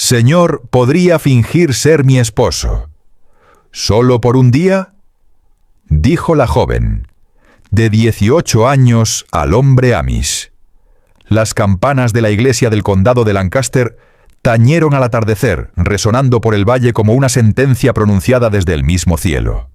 «Señor, ¿podría fingir ser mi esposo? ¿Solo por un día?», dijo la joven, de 18 años, al hombre Amis. Las campanas de la iglesia del condado de Lancaster tañeron al atardecer, resonando por el valle como una sentencia pronunciada desde el mismo cielo.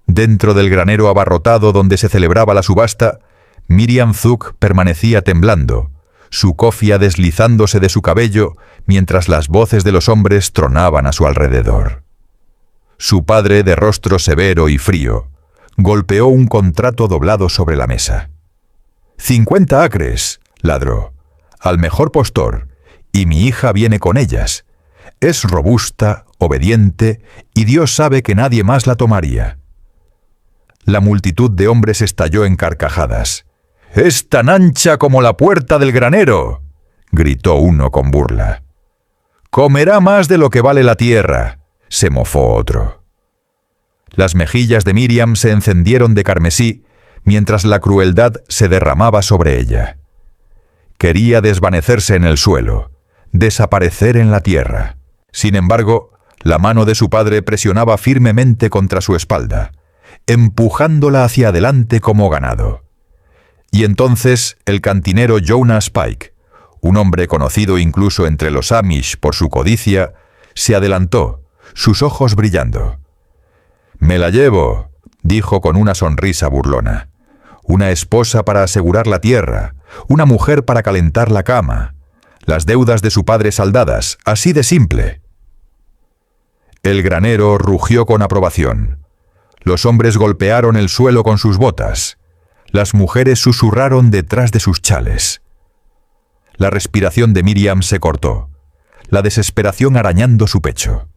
Dentro del granero abarrotado donde se celebraba la subasta, Miriam Zuck permanecía temblando, su cofia deslizándose de su cabello mientras las voces de los hombres tronaban a su alrededor. Su padre, de rostro severo y frío, golpeó un contrato doblado sobre la mesa. 50 acres, ladró, al mejor postor, y mi hija viene con ellas. Es robusta, obediente, y Dios sabe que nadie más la tomaría. La multitud de hombres estalló en carcajadas. «¡Es tan ancha como la puerta del granero!», gritó uno con burla. «Comerá más de lo que vale la tierra», se mofó otro. Las mejillas de Miriam se encendieron de carmesí mientras la crueldad se derramaba sobre ella. Quería desvanecerse en el suelo, desaparecer en la tierra. Sin embargo, la mano de su padre presionaba firmemente contra su espalda, empujándola hacia adelante como ganado. Y entonces el cantinero Jonas Pike, un hombre conocido incluso entre los Amish por su codicia, se adelantó, sus ojos brillando. «Me la llevo», dijo con una sonrisa burlona. «Una esposa para asegurar la tierra, una mujer para calentar la cama, las deudas de su padre saldadas, así de simple». El granero rugió con aprobación. Los hombres golpearon el suelo con sus botas. Las mujeres susurraron detrás de sus chales. La respiración de Miriam se cortó, la desesperación arañando su pecho.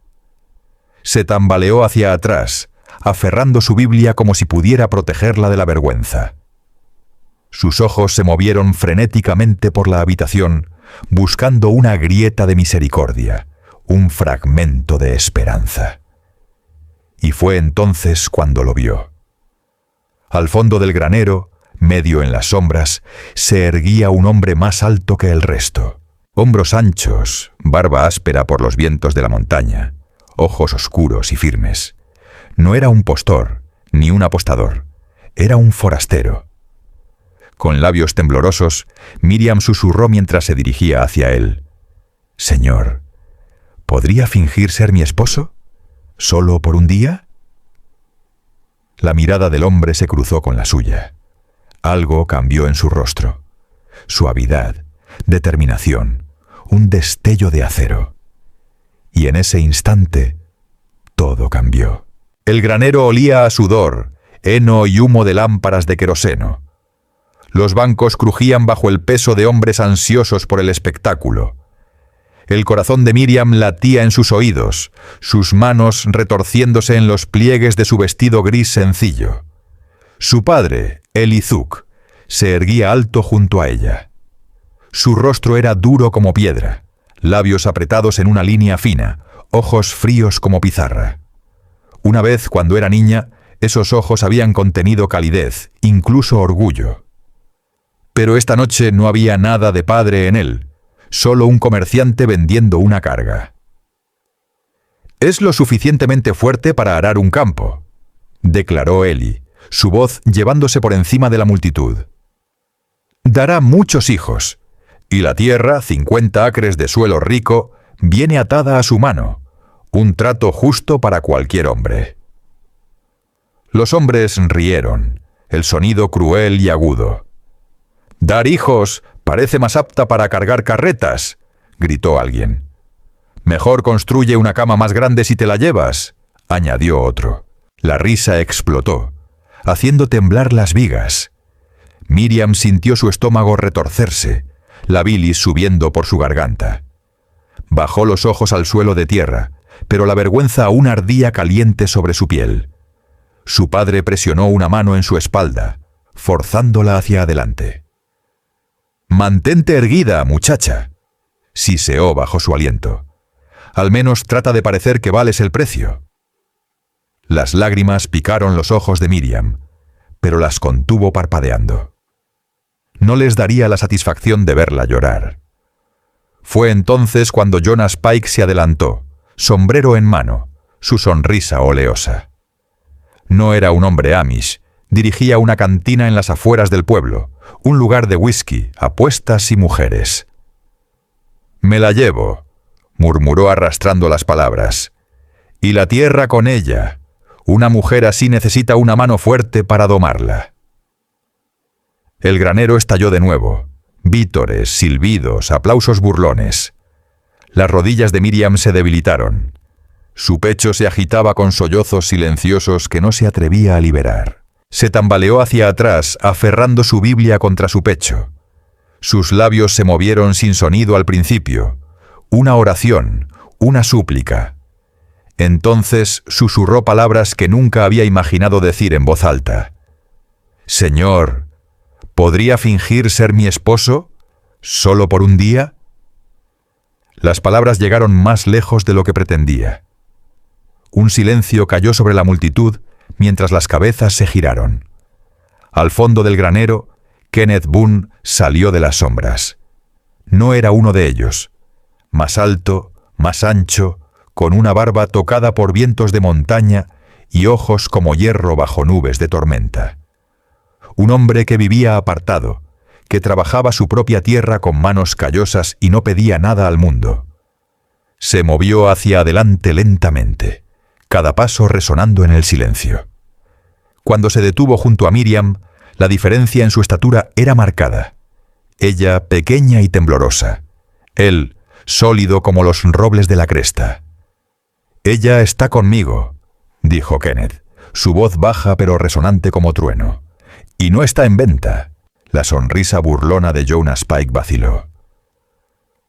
Se tambaleó hacia atrás, aferrando su Biblia como si pudiera protegerla de la vergüenza. Sus ojos se movieron frenéticamente por la habitación, buscando una grieta de misericordia, un fragmento de esperanza. Y fue entonces cuando lo vio. Al fondo del granero, medio en las sombras, se erguía un hombre más alto que el resto. Hombros anchos, barba áspera por los vientos de la montaña, ojos oscuros y firmes. No era un postor, ni un apostador. Era un forastero. Con labios temblorosos, Miriam susurró mientras se dirigía hacia él. «Señor, ¿podría fingir ser mi esposo? ¿Solo por un día?». La mirada del hombre se cruzó con la suya. Algo cambió en su rostro. Suavidad, determinación, un destello de acero. Y en ese instante, todo cambió. El granero olía a sudor, heno y humo de lámparas de queroseno. Los bancos crujían bajo el peso de hombres ansiosos por el espectáculo. El corazón de Miriam latía en sus oídos, sus manos retorciéndose en los pliegues de su vestido gris sencillo. Su padre, Eli Zuck, se erguía alto junto a ella. Su rostro era duro como piedra, labios apretados en una línea fina, ojos fríos como pizarra. Una vez, cuando era niña, esos ojos habían contenido calidez, incluso orgullo. Pero esta noche no había nada de padre en él, solo un comerciante vendiendo una carga. «Es lo suficientemente fuerte para arar un campo», declaró Eli, su voz llevándose por encima de la multitud. «Dará muchos hijos, y la tierra, 50 acres de suelo rico, viene atada a su mano, un trato justo para cualquier hombre». Los hombres rieron, el sonido cruel y agudo. «Dar hijos parece más apta para cargar carretas», gritó alguien. «Mejor construye una cama más grande si te la llevas», añadió otro. La risa explotó, haciendo temblar las vigas. Miriam sintió su estómago retorcerse, la bilis subiendo por su garganta. Bajó los ojos al suelo de tierra, pero la vergüenza aún ardía caliente sobre su piel. Su padre presionó una mano en su espalda, forzándola hacia adelante. «Mantente erguida, muchacha», siseó bajo su aliento. «Al menos trata de parecer que vales el precio». Las lágrimas picaron los ojos de Miriam, pero las contuvo parpadeando. No les daría la satisfacción de verla llorar. Fue entonces cuando Jonas Pike se adelantó, sombrero en mano, su sonrisa oleosa. No era un hombre amish, dirigía una cantina en las afueras del pueblo, un lugar de whisky, apuestas y mujeres. «Me la llevo», murmuró arrastrando las palabras. «Y la tierra con ella. Una mujer así necesita una mano fuerte para domarla». El granero estalló de nuevo. Vítores, silbidos, aplausos burlones. Las rodillas de Miriam se debilitaron. Su pecho se agitaba con sollozos silenciosos que no se atrevía a liberar. Se tambaleó hacia atrás, aferrando su Biblia contra su pecho. Sus labios se movieron sin sonido al principio. Una oración, una súplica. Entonces susurró palabras que nunca había imaginado decir en voz alta. «Señor, ¿podría fingir ser mi esposo? ¿Solo por un día?» Las palabras llegaron más lejos de lo que pretendía. Un silencio cayó sobre la multitud mientras las cabezas se giraron. Al fondo del granero, Kenneth Boone salió de las sombras. No era uno de ellos. Más alto, más ancho, con una barba tocada por vientos de montaña y ojos como hierro bajo nubes de tormenta. Un hombre que vivía apartado, que trabajaba su propia tierra con manos callosas y no pedía nada al mundo. Se movió hacia adelante lentamente, cada paso resonando en el silencio. Cuando se detuvo junto a Miriam, la diferencia en su estatura era marcada. Ella pequeña y temblorosa. Él, sólido como los robles de la cresta. «Ella está conmigo», dijo Kenneth, su voz baja pero resonante como trueno. «Y no está en venta». La sonrisa burlona de Jonas Pike vaciló.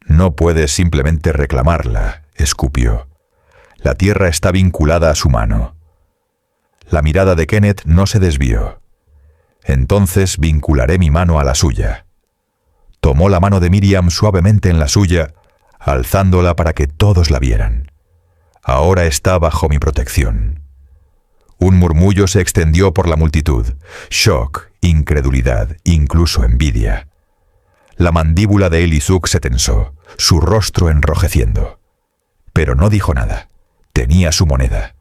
«No puedes simplemente reclamarla», escupió. «La tierra está vinculada a su mano». La mirada de Kenneth no se desvió. «Entonces vincularé mi mano a la suya». Tomó la mano de Miriam suavemente en la suya, alzándola para que todos la vieran. «Ahora está bajo mi protección». Un murmullo se extendió por la multitud. Shock, incredulidad, incluso envidia. La mandíbula de Elisuk se tensó, su rostro enrojeciendo. Pero no dijo nada. Tenía su moneda.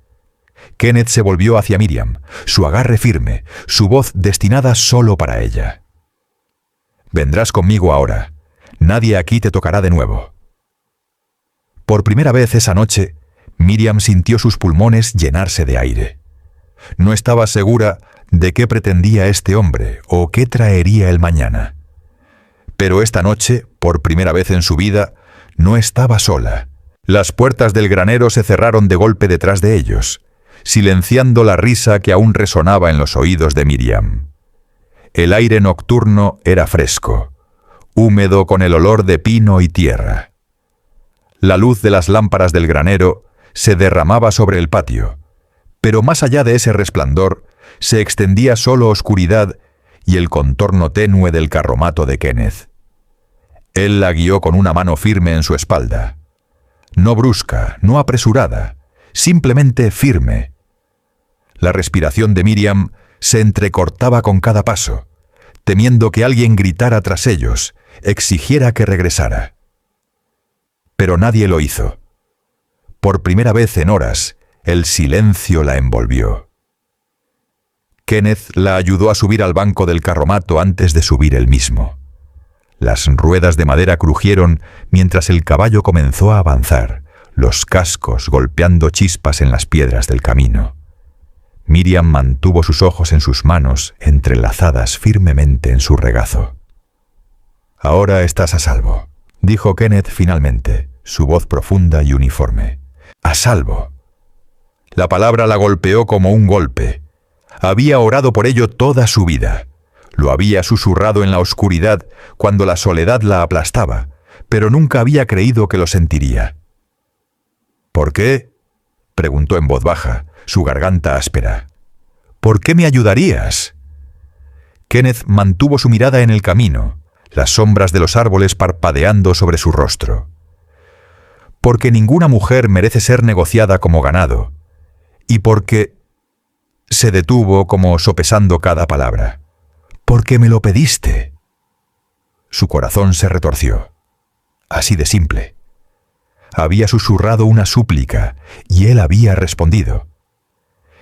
Kenneth se volvió hacia Miriam, su agarre firme, su voz destinada solo para ella. «Vendrás conmigo ahora. Nadie aquí te tocará de nuevo». Por primera vez esa noche, Miriam sintió sus pulmones llenarse de aire. No estaba segura de qué pretendía este hombre o qué traería el mañana. Pero esta noche, por primera vez en su vida, no estaba sola. Las puertas del granero se cerraron de golpe detrás de ellos, silenciando la risa que aún resonaba en los oídos de Miriam. El aire nocturno era fresco, húmedo con el olor de pino y tierra. La luz de las lámparas del granero se derramaba sobre el patio, pero más allá de ese resplandor se extendía solo oscuridad y el contorno tenue del carromato de Kenneth. Él la guió con una mano firme en su espalda. No brusca, no apresurada, simplemente firme. La respiración de Miriam se entrecortaba con cada paso, temiendo que alguien gritara tras ellos, exigiera que regresara. Pero nadie lo hizo. Por primera vez en horas, el silencio la envolvió. Kenneth la ayudó a subir al banco del carromato antes de subir él mismo. Las ruedas de madera crujieron mientras el caballo comenzó a avanzar, los cascos golpeando chispas en las piedras del camino. Miriam mantuvo sus ojos en sus manos, entrelazadas firmemente en su regazo. «Ahora estás a salvo», dijo Kenneth finalmente, su voz profunda y uniforme. «A salvo». La palabra la golpeó como un golpe. Había orado por ello toda su vida. Lo había susurrado en la oscuridad cuando la soledad la aplastaba, pero nunca había creído que lo sentiría. «¿Por qué?», preguntó en voz baja, su garganta áspera. «¿Por qué me ayudarías?». Kenneth mantuvo su mirada en el camino, las sombras de los árboles parpadeando sobre su rostro. «Porque ninguna mujer merece ser negociada como ganado, y porque…» Se detuvo como sopesando cada palabra. «Porque me lo pediste». Su corazón se retorció. así de simple. Había susurrado una súplica y él había respondido.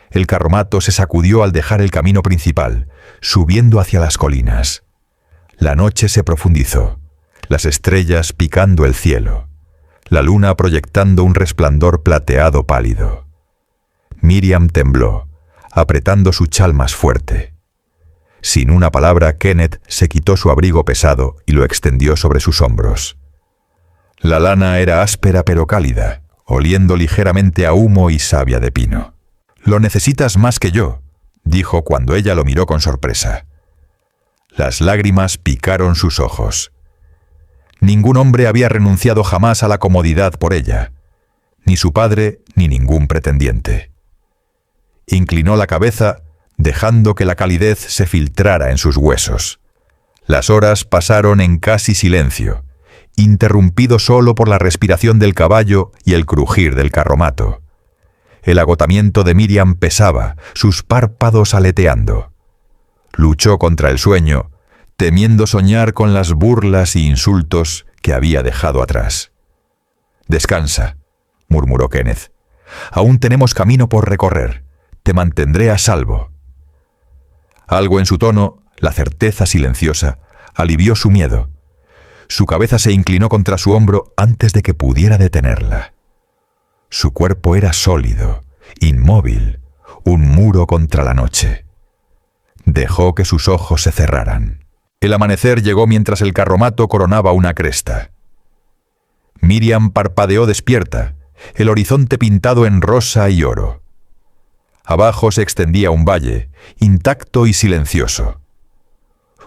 El carromato se sacudió al dejar el camino principal, subiendo hacia las colinas. La noche se profundizó, las estrellas picando el cielo, la luna proyectando un resplandor plateado pálido. Miriam tembló, apretando su chal más fuerte. Sin una palabra, Kenneth se quitó su abrigo pesado y lo extendió sobre sus hombros. La lana era áspera pero cálida, oliendo ligeramente a humo y savia de pino. «Lo necesitas más que yo», dijo cuando ella lo miró con sorpresa. Las lágrimas picaron sus ojos. Ningún hombre había renunciado jamás a la comodidad por ella, ni su padre ni ningún pretendiente. Inclinó la cabeza, dejando que la calidez se filtrara en sus huesos. Las horas pasaron en casi silencio, interrumpido solo por la respiración del caballo y el crujir del carromato. El agotamiento de Miriam pesaba, sus párpados aleteando. Luchó contra el sueño, temiendo soñar con las burlas y insultos que había dejado atrás. «Descansa», murmuró Kenneth. «Aún tenemos camino por recorrer. Te mantendré a salvo». Algo en su tono, la certeza silenciosa, alivió su miedo. Su cabeza se inclinó contra su hombro antes de que pudiera detenerla. Su cuerpo era sólido, inmóvil, un muro contra la noche. Dejó que sus ojos se cerraran. El amanecer llegó mientras el carromato coronaba una cresta. Miriam parpadeó despierta, el horizonte pintado en rosa y oro. Abajo se extendía un valle, intacto y silencioso.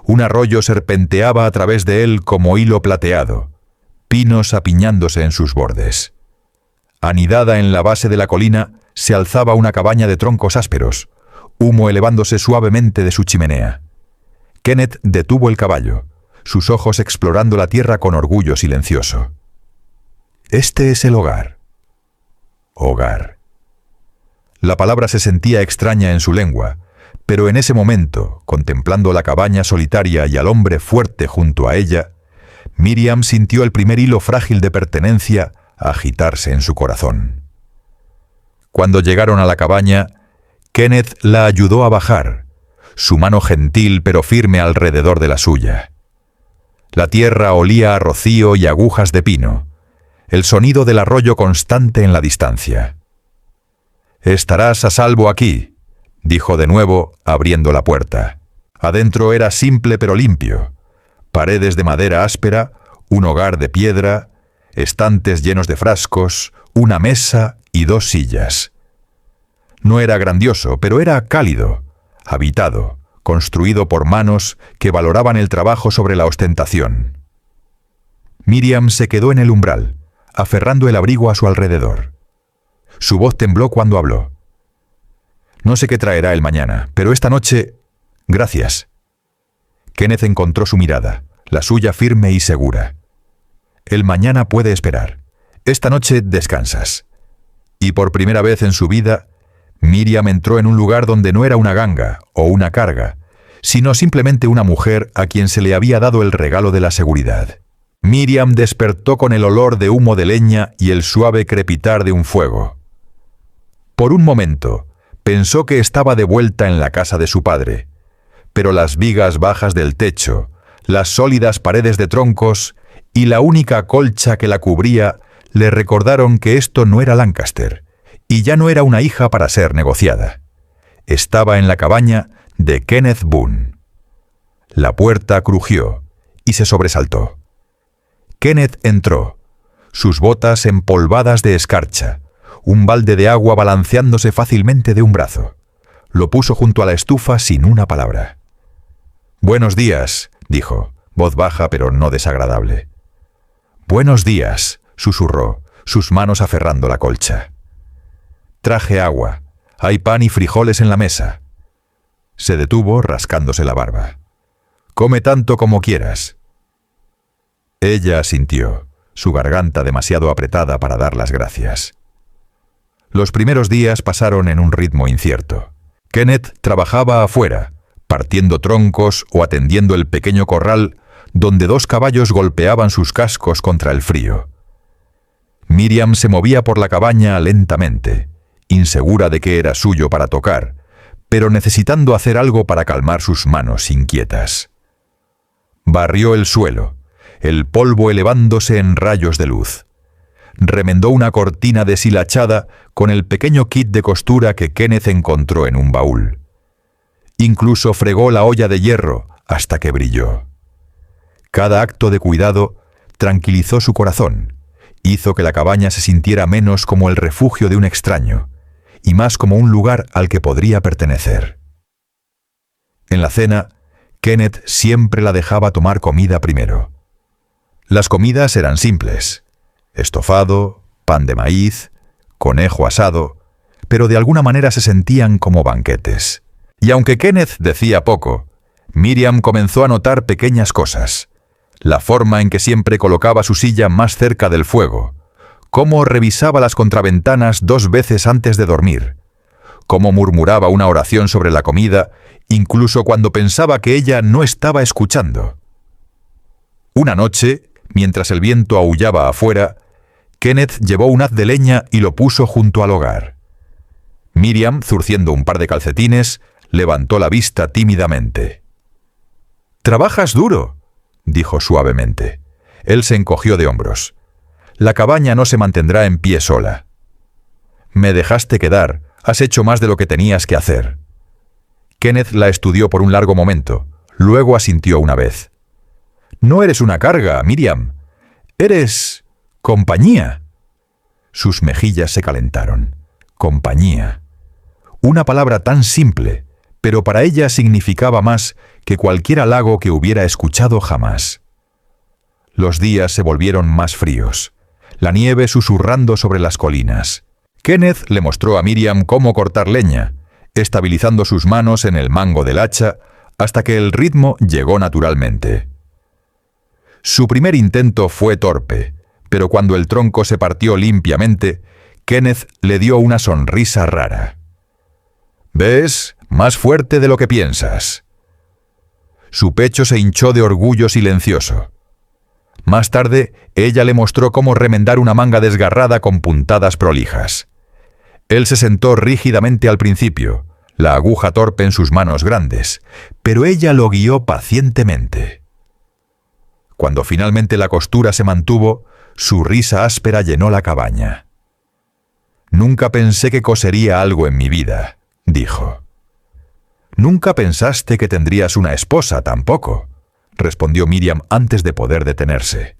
Un arroyo serpenteaba a través de él como hilo plateado, pinos apiñándose en sus bordes. Anidada en la base de la colina se alzaba una cabaña de troncos ásperos, humo elevándose suavemente de su chimenea. Kenneth detuvo el caballo, sus ojos explorando la tierra con orgullo silencioso. «Este es el hogar». Hogar. La palabra se sentía extraña en su lengua, pero en ese momento, contemplando la cabaña solitaria y al hombre fuerte junto a ella, Miriam sintió el primer hilo frágil de pertenencia agitarse en su corazón. Cuando llegaron a la cabaña, Kenneth la ayudó a bajar, su mano gentil pero firme alrededor de la suya. La tierra olía a rocío y agujas de pino, el sonido del arroyo constante en la distancia. «Estarás a salvo aquí», dijo de nuevo, abriendo la puerta. Adentro era simple pero limpio, paredes de madera áspera, un hogar de piedra, estantes llenos de frascos, una mesa y 2 sillas. No era grandioso, pero era cálido, habitado, construido por manos que valoraban el trabajo sobre la ostentación. Miriam se quedó en el umbral, aferrando el abrigo a su alrededor. Su voz tembló cuando habló. «No sé qué traerá el mañana, pero esta noche... Gracias». Kenneth encontró su mirada, la suya firme y segura. «El mañana puede esperar. Esta noche descansas». Y por primera vez en su vida, Miriam entró en un lugar donde no era una ganga o una carga, sino simplemente una mujer a quien se le había dado el regalo de la seguridad. Miriam despertó con el olor de humo de leña y el suave crepitar de un fuego. Por un momento, pensó que estaba de vuelta en la casa de su padre, pero las vigas bajas del techo, las sólidas paredes de troncos y la única colcha que la cubría le recordaron que esto no era Lancaster, y ya no era una hija para ser negociada. Estaba en la cabaña de Kenneth Boone. La puerta crujió y se sobresaltó. Kenneth entró, sus botas empolvadas de escarcha, un balde de agua balanceándose fácilmente de un brazo. Lo puso junto a la estufa sin una palabra. «Buenos días», dijo, voz baja pero no desagradable. «Buenos días», susurró, sus manos aferrando la colcha. «Traje agua. Hay pan y frijoles en la mesa». Se detuvo rascándose la barba. «Come tanto como quieras». Ella asintió, su garganta demasiado apretada para dar las gracias. Los primeros días pasaron en un ritmo incierto. Kenneth trabajaba afuera, partiendo troncos o atendiendo el pequeño corral donde 2 caballos golpeaban sus cascos contra el frío. Miriam se movía por la cabaña lentamente, insegura de que era suyo para tocar, pero necesitando hacer algo para calmar sus manos inquietas. Barrió el suelo, el polvo elevándose en rayos de luz. Remendó una cortina deshilachada con el pequeño kit de costura que Kenneth encontró en un baúl. Incluso fregó la olla de hierro hasta que brilló. Cada acto de cuidado tranquilizó su corazón, hizo que la cabaña se sintiera menos como el refugio de un extraño y más como un lugar al que podría pertenecer. En la cena, Kenneth siempre la dejaba tomar comida primero. Las comidas eran simples: estofado, pan de maíz, conejo asado, pero de alguna manera se sentían como banquetes. Y aunque Kenneth decía poco, Miriam comenzó a notar pequeñas cosas: la forma en que siempre colocaba su silla más cerca del fuego, cómo revisaba las contraventanas 2 veces antes de dormir, cómo murmuraba una oración sobre la comida, incluso cuando pensaba que ella no estaba escuchando. Una noche, mientras el viento aullaba afuera, Kenneth llevó un haz de leña y lo puso junto al hogar. Miriam, zurciendo un par de calcetines, levantó la vista tímidamente. «¿Trabajas duro?», dijo suavemente. Él se encogió de hombros. «La cabaña no se mantendrá en pie sola». «Me dejaste quedar. Has hecho más de lo que tenías que hacer». Kenneth la estudió por un largo momento. Luego asintió una vez. «No eres una carga, Miriam. Eres compañía». Sus mejillas se calentaron. Compañía. Una palabra tan simple, pero para ella significaba más que cualquier halago que hubiera escuchado jamás. Los días se volvieron más fríos, la nieve susurrando sobre las colinas. Kenneth le mostró a Miriam cómo cortar leña, estabilizando sus manos en el mango del hacha hasta que el ritmo llegó naturalmente. Su primer intento fue torpe, pero cuando el tronco se partió limpiamente, Kenneth le dio una sonrisa rara. «¿Ves? Más fuerte de lo que piensas». Su pecho se hinchó de orgullo silencioso. Más tarde, ella le mostró cómo remendar una manga desgarrada con puntadas prolijas. Él se sentó rígidamente al principio, la aguja torpe en sus manos grandes, pero ella lo guió pacientemente. Cuando finalmente la costura se mantuvo, su risa áspera llenó la cabaña. «Nunca pensé que cosería algo en mi vida», dijo. «Nunca pensaste que tendrías una esposa tampoco», respondió Miriam antes de poder detenerse.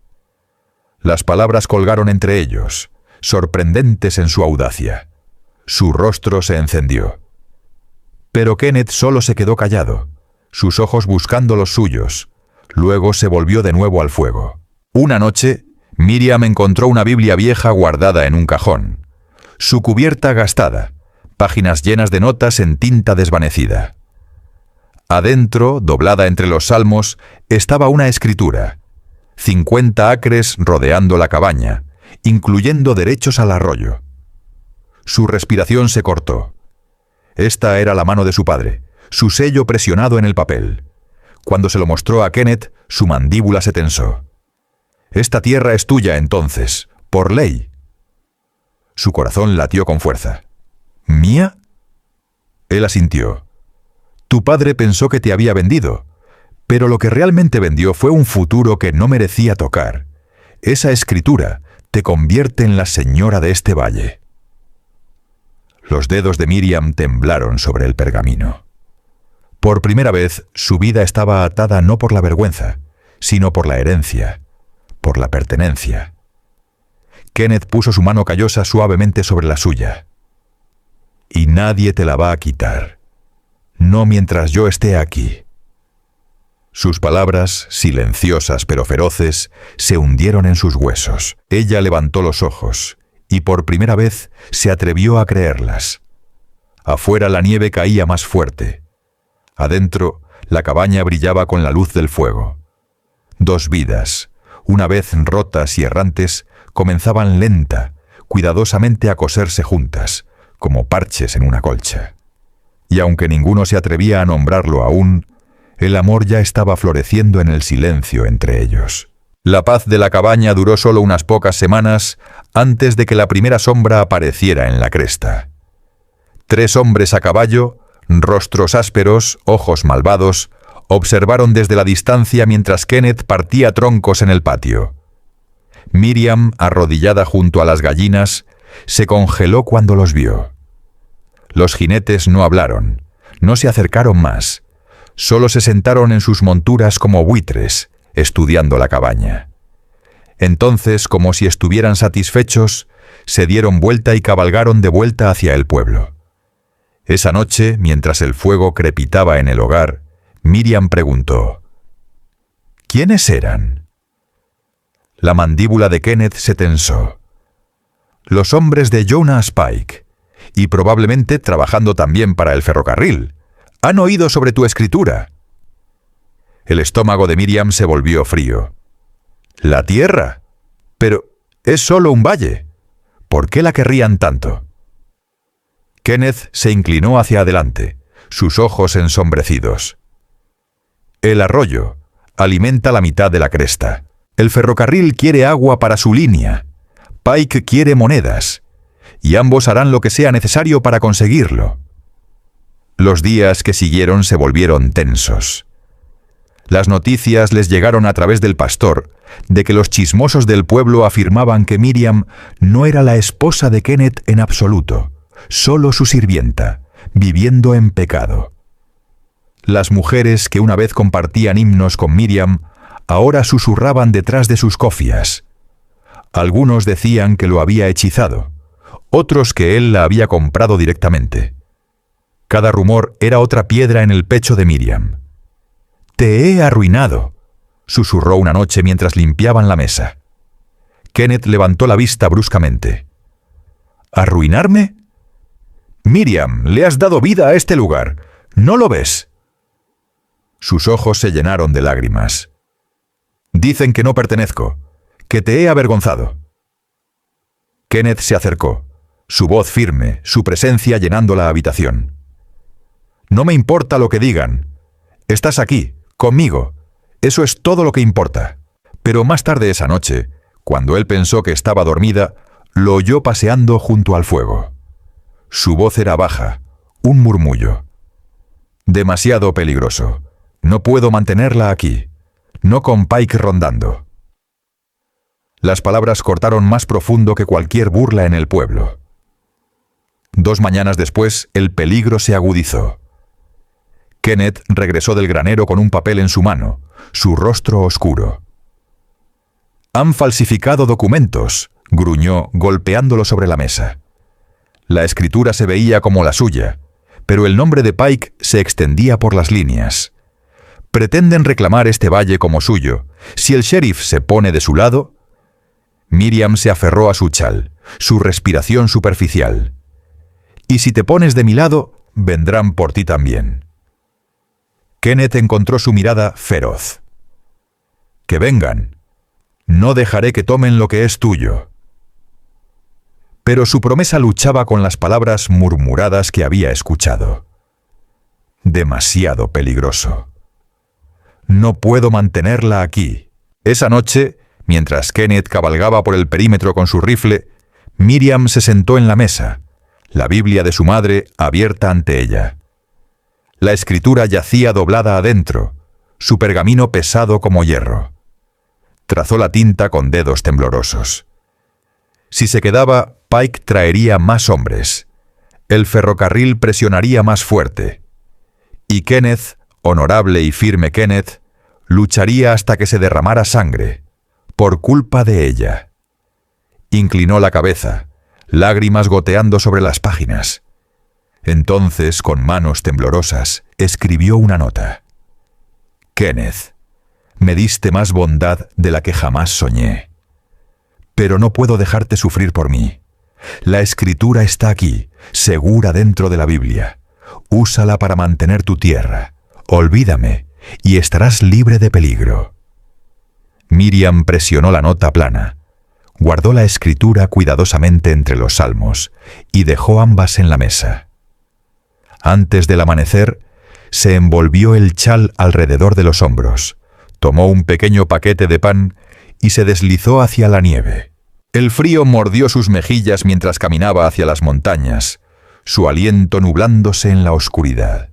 Las palabras colgaron entre ellos, sorprendentes en su audacia. Su rostro se encendió. Pero Kenneth solo se quedó callado, sus ojos buscando los suyos. Luego se volvió de nuevo al fuego. Una noche, Miriam encontró una Biblia vieja guardada en un cajón. Su cubierta gastada, páginas llenas de notas en tinta desvanecida. Adentro, doblada entre los salmos, estaba una escritura: 50 acres rodeando la cabaña, incluyendo derechos al arroyo. Su respiración se cortó. Esta era la mano de su padre, su sello presionado en el papel. Cuando se lo mostró a Kenneth, su mandíbula se tensó. «Esta tierra es tuya entonces, por ley». Su corazón latió con fuerza. «¿Mía?». Él asintió. «Tu padre pensó que te había vendido, pero lo que realmente vendió fue un futuro que no merecía tocar. Esa escritura te convierte en la señora de este valle». Los dedos de Miriam temblaron sobre el pergamino. Por primera vez, su vida estaba atada no por la vergüenza, sino por la herencia, por la pertenencia. Kenneth puso su mano callosa suavemente sobre la suya. «Y nadie te la va a quitar. No mientras yo esté aquí». Sus palabras, silenciosas pero feroces, se hundieron en sus huesos. Ella levantó los ojos, y por primera vez se atrevió a creerlas. Afuera la nieve caía más fuerte. Adentro, la cabaña brillaba con la luz del fuego. 2 vidas, una vez rotas y errantes, comenzaban lenta, cuidadosamente a coserse juntas, como parches en una colcha. Y aunque ninguno se atrevía a nombrarlo aún, El amor ya estaba floreciendo en el silencio entre ellos. La paz de la cabaña duró solo unas pocas semanas antes de que la primera sombra apareciera en la cresta. 3 hombres a caballo, rostros ásperos, ojos malvados, observaron desde la distancia mientras Kenneth partía troncos en el patio. Miriam, arrodillada junto a las gallinas, se congeló cuando los vio. Los jinetes no hablaron, no se acercaron más, solo se sentaron en sus monturas como buitres, estudiando la cabaña. Entonces, como si estuvieran satisfechos, se dieron vuelta y cabalgaron de vuelta hacia el pueblo. Esa noche, mientras el fuego crepitaba en el hogar, Miriam preguntó: ¿quiénes eran? La mandíbula de Kenneth se tensó. Los hombres de Jonah Spike, y probablemente trabajando también para el ferrocarril. Han oído sobre tu escritura. El estómago de Miriam se volvió frío. ¿La tierra? Pero es solo un valle. ¿Por qué la querrían tanto? Kenneth se inclinó hacia adelante, sus ojos ensombrecidos. El arroyo alimenta la mitad de la cresta. El ferrocarril quiere agua para su línea. Pike quiere monedas. Y ambos harán lo que sea necesario para conseguirlo. Los días que siguieron se volvieron tensos. Las noticias les llegaron a través del pastor de que los chismosos del pueblo afirmaban que Miriam no era la esposa de Kenneth en absoluto, solo su sirvienta, viviendo en pecado. Las mujeres que una vez compartían himnos con Miriam ahora susurraban detrás de sus cofias. Algunos decían que lo había hechizado, otros que él la había comprado directamente. Cada rumor era otra piedra en el pecho de Miriam. «Te he arruinado», susurró una noche mientras limpiaban la mesa. Kenneth levantó la vista bruscamente. ¿Arruinarme? Miriam, le has dado vida a este lugar. ¿No lo ves? Sus ojos se llenaron de lágrimas. Dicen que no pertenezco, que te he avergonzado. Kenneth se acercó, su voz firme, su presencia llenando la habitación. No me importa lo que digan. Estás aquí, conmigo. Eso es todo lo que importa. Pero más tarde esa noche, cuando él pensó que estaba dormida, lo oyó paseando junto al fuego. Su voz era baja, un murmullo. Demasiado peligroso. No puedo mantenerla aquí. No con Pike rondando. Las palabras cortaron más profundo que cualquier burla en el pueblo. 2 mañanas después, el peligro se agudizó. Kenneth regresó del granero con un papel en su mano, su rostro oscuro. «Han falsificado documentos», gruñó, golpeándolo sobre la mesa. La escritura se veía como la suya, pero el nombre de Pike se extendía por las líneas. Pretenden reclamar este valle como suyo. Si el sheriff se pone de su lado... Miriam se aferró a su chal, su respiración superficial. «Y si te pones de mi lado, vendrán por ti también». Kenneth encontró su mirada feroz. «Que vengan. No dejaré que tomen lo que es tuyo». Pero su promesa luchaba con las palabras murmuradas que había escuchado. Demasiado peligroso. No puedo mantenerla aquí. Esa noche, mientras Kenneth cabalgaba por el perímetro con su rifle, Miriam se sentó en la mesa, la Biblia de su madre abierta ante ella. La escritura yacía doblada adentro, su pergamino pesado como hierro. Trazó la tinta con dedos temblorosos. Si se quedaba, Pike traería más hombres. El ferrocarril presionaría más fuerte. Y Kenneth, honorable y firme Kenneth, lucharía hasta que se derramara sangre, por culpa de ella. Inclinó la cabeza, lágrimas goteando sobre las páginas. Entonces, con manos temblorosas, escribió una nota. «Kenneth, me diste más bondad de la que jamás soñé. Pero no puedo dejarte sufrir por mí. La escritura está aquí, segura dentro de la Biblia. Úsala para mantener tu tierra. Olvídame, y estarás libre de peligro». Miriam presionó la nota plana, guardó la escritura cuidadosamente entre los salmos y dejó ambas en la mesa. Antes del amanecer, se envolvió el chal alrededor de los hombros, tomó un pequeño paquete de pan y se deslizó hacia la nieve. El frío mordió sus mejillas mientras caminaba hacia las montañas, su aliento nublándose en la oscuridad.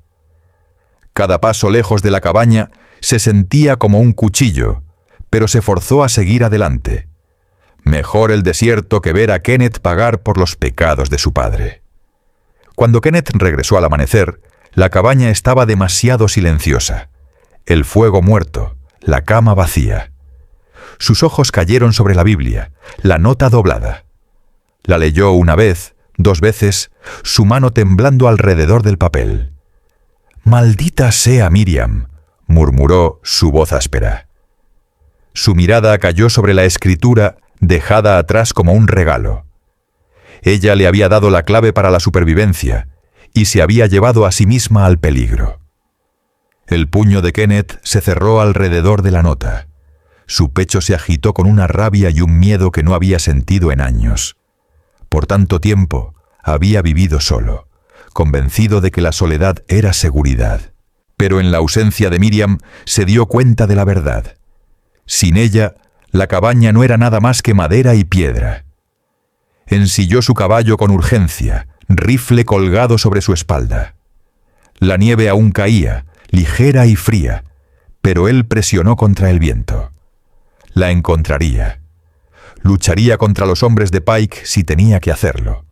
Cada paso lejos de la cabaña se sentía como un cuchillo, pero se forzó a seguir adelante. Mejor el desierto que ver a Kenneth pagar por los pecados de su padre. Cuando Kenneth regresó al amanecer, la cabaña estaba demasiado silenciosa. El fuego muerto, la cama vacía. Sus ojos cayeron sobre la Biblia, la nota doblada. La leyó una vez, 2 veces, su mano temblando alrededor del papel. «Maldita sea Miriam», murmuró su voz áspera. Su mirada cayó sobre la escritura dejada atrás como un regalo. Ella le había dado la clave para la supervivencia y se había llevado a sí misma al peligro. El puño de Kenneth se cerró alrededor de la nota. Su pecho se agitó con una rabia y un miedo que no había sentido en años. Por tanto tiempo había vivido solo, convencido de que la soledad era seguridad. Pero en la ausencia de Miriam se dio cuenta de la verdad. Sin ella, la cabaña no era nada más que madera y piedra. Ensilló su caballo con urgencia, rifle colgado sobre su espalda. La nieve aún caía, ligera y fría, pero él presionó contra el viento. La encontraría. Lucharía contra los hombres de Pike si tenía que hacerlo.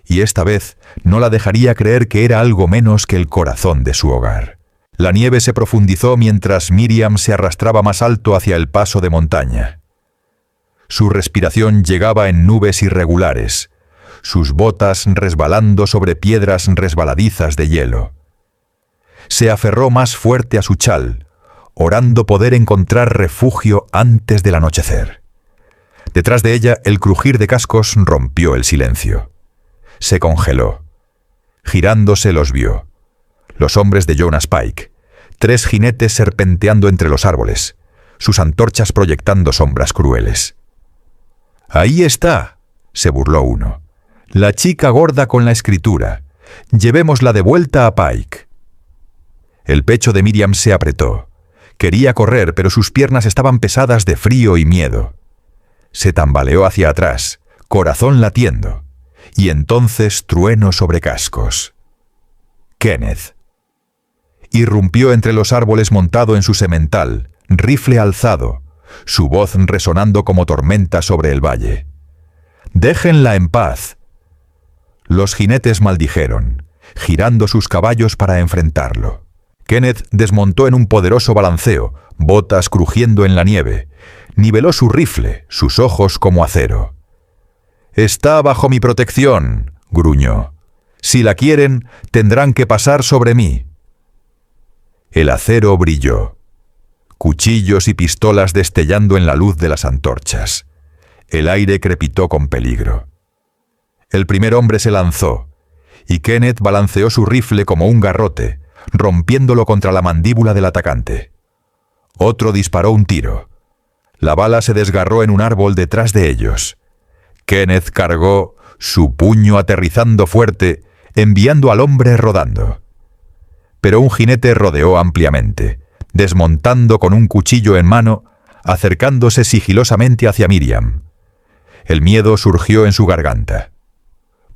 Y esta vez no la dejaría creer que era algo menos que el corazón de su hogar. La nieve se profundizó mientras Miriam se arrastraba más alto hacia el paso de montaña. Su respiración llegaba en nubes irregulares, sus botas resbalando sobre piedras resbaladizas de hielo. Se aferró más fuerte a su chal, orando poder encontrar refugio antes del anochecer. Detrás de ella, el crujir de cascos rompió el silencio. Se congeló. Girándose los vio. Los hombres de Jonas Pike, 3 jinetes serpenteando entre los árboles, sus antorchas proyectando sombras crueles. «Ahí está», se burló uno, «la chica gorda con la escritura. Llevémosla de vuelta a Pike». El pecho de Miriam se apretó. Quería correr, pero sus piernas estaban pesadas de frío y miedo. Se tambaleó hacia atrás, corazón latiendo, y entonces trueno sobre cascos. Kenneth. Irrumpió entre los árboles montado en su semental, rifle alzado, su voz resonando como tormenta sobre el valle. «Déjenla en paz». Los jinetes maldijeron, girando sus caballos para enfrentarlo. Kenneth desmontó en un poderoso balanceo, botas crujiendo en la nieve. Niveló su rifle, sus ojos como acero. «Está bajo mi protección», gruñó. «Si la quieren, tendrán que pasar sobre mí». El acero brilló. Cuchillos y pistolas destellando en la luz de las antorchas. El aire crepitó con peligro. El primer hombre se lanzó, y Kenneth balanceó su rifle como un garrote, rompiéndolo contra la mandíbula del atacante. Otro disparó un tiro. La bala se desgarró en un árbol detrás de ellos. Kenneth cargó, su puño aterrizando fuerte, enviando al hombre rodando. Pero un jinete rodeó ampliamente, desmontando con un cuchillo en mano, acercándose sigilosamente hacia Miriam. El miedo surgió en su garganta.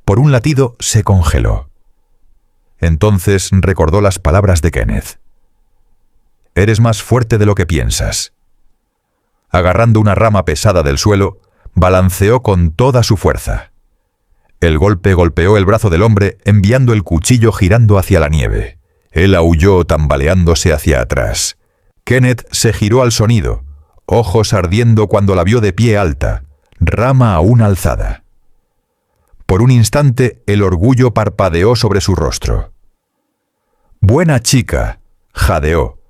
Por un latido se congeló. Entonces recordó las palabras de Kenneth. «Eres más fuerte de lo que piensas». Agarrando una rama pesada del suelo, balanceó con toda su fuerza. El golpe golpeó el brazo del hombre, enviando el cuchillo girando hacia la nieve. Él aulló tambaleándose hacia atrás. Kenneth se giró al sonido, ojos ardiendo cuando la vio de pie alta, rama aún alzada. Por un instante el orgullo parpadeó sobre su rostro. «Buena chica», jadeó,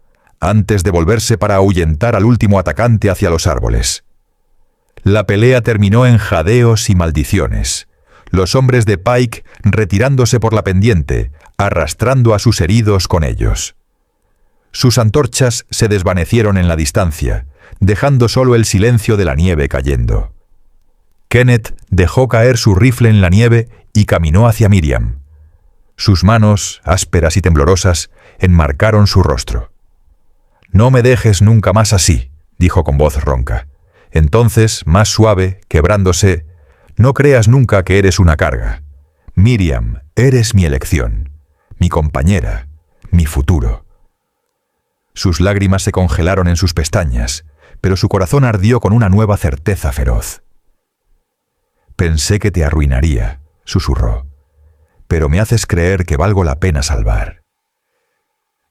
antes de volverse para ahuyentar al último atacante hacia los árboles. La pelea terminó en jadeos y maldiciones. Los hombres de Pike retirándose por la pendiente, arrastrando a sus heridos con ellos. Sus antorchas se desvanecieron en la distancia, dejando solo el silencio de la nieve cayendo. Kenneth dejó caer su rifle en la nieve y caminó hacia Miriam. Sus manos, ásperas y temblorosas, enmarcaron su rostro. «No me dejes nunca más así», dijo con voz ronca. Entonces, más suave, quebrándose, «No creas nunca que eres una carga. Miriam, eres mi elección, mi compañera, mi futuro». Sus lágrimas se congelaron en sus pestañas, pero su corazón ardió con una nueva certeza feroz. «Pensé que te arruinaría», susurró, «pero me haces creer que valgo la pena salvar».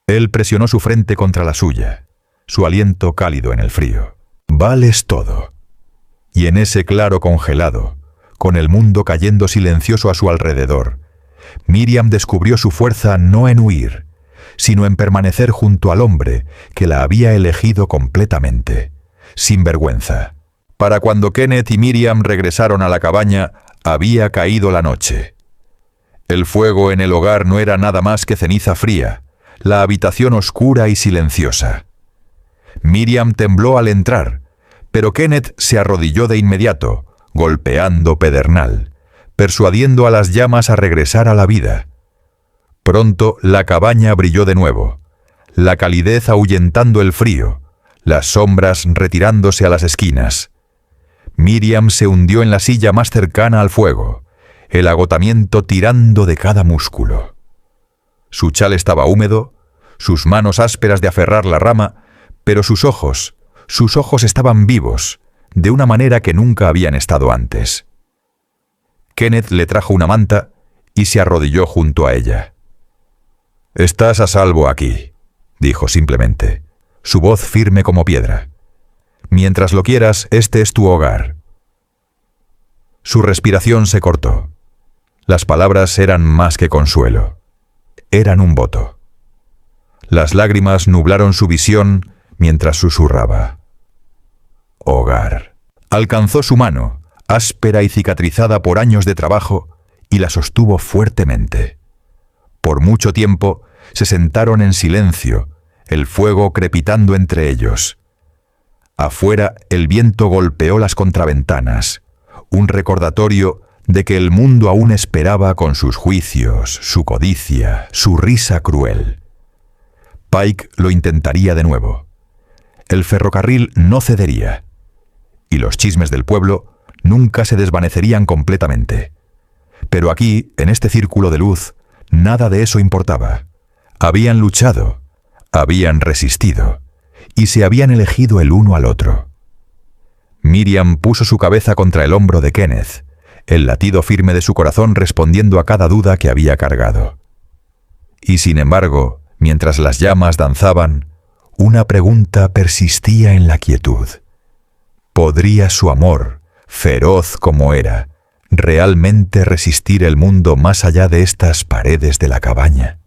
Él presionó su frente contra la suya, su aliento cálido en el frío. «Vales todo». Y en ese claro congelado, con el mundo cayendo silencioso a su alrededor, Miriam descubrió su fuerza no en huir, sino en permanecer junto al hombre que la había elegido completamente, sin vergüenza. Para cuando Kenneth y Miriam regresaron a la cabaña, había caído la noche. El fuego en el hogar no era nada más que ceniza fría, la habitación oscura y silenciosa. Miriam tembló al entrar, pero Kenneth se arrodilló de inmediato, golpeando pedernal, persuadiendo a las llamas a regresar a la vida. Pronto la cabaña brilló de nuevo, la calidez ahuyentando el frío, las sombras retirándose a las esquinas. Miriam se hundió en la silla más cercana al fuego, el agotamiento tirando de cada músculo. Su chal estaba húmedo, sus manos ásperas de aferrar la rama, pero sus ojos estaban vivos, de una manera que nunca habían estado antes. Kenneth le trajo una manta y se arrodilló junto a ella. «Estás a salvo aquí», dijo simplemente, su voz firme como piedra. «Mientras lo quieras, este es tu hogar». Su respiración se cortó. Las palabras eran más que consuelo. Eran un voto. Las lágrimas nublaron su visión mientras susurraba. «Hogar». Alcanzó su mano, áspera y cicatrizada por años de trabajo, y la sostuvo fuertemente. Por mucho tiempo se sentaron en silencio, el fuego crepitando entre ellos. Afuera el viento golpeó las contraventanas, un recordatorio de que el mundo aún esperaba con sus juicios, su codicia, su risa cruel. Pike lo intentaría de nuevo. El ferrocarril no cedería, y los chismes del pueblo nunca se desvanecerían completamente. Pero aquí, en este círculo de luz, nada de eso importaba. Habían luchado, habían resistido, y se habían elegido el uno al otro. Miriam puso su cabeza contra el hombro de Kenneth, el latido firme de su corazón respondiendo a cada duda que había cargado. Y sin embargo, mientras las llamas danzaban, una pregunta persistía en la quietud. ¿Podría su amor, feroz como era, realmente resistir el mundo más allá de estas paredes de la cabaña?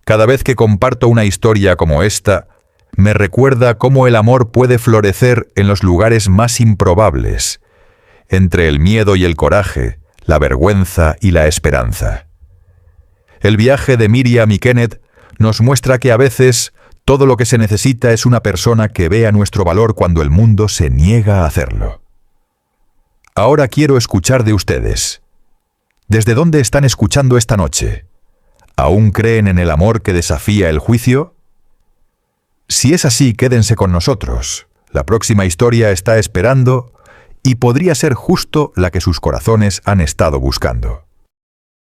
Cada vez que comparto una historia como esta, me recuerda cómo el amor puede florecer en los lugares más improbables, entre el miedo y el coraje, la vergüenza y la esperanza. El viaje de Miriam y Kenneth nos muestra que a veces todo lo que se necesita es una persona que vea nuestro valor cuando el mundo se niega a hacerlo. Ahora quiero escuchar de ustedes. ¿Desde dónde están escuchando esta noche? ¿Aún creen en el amor que desafía el juicio? Si es así, quédense con nosotros. La próxima historia está esperando y podría ser justo la que sus corazones han estado buscando.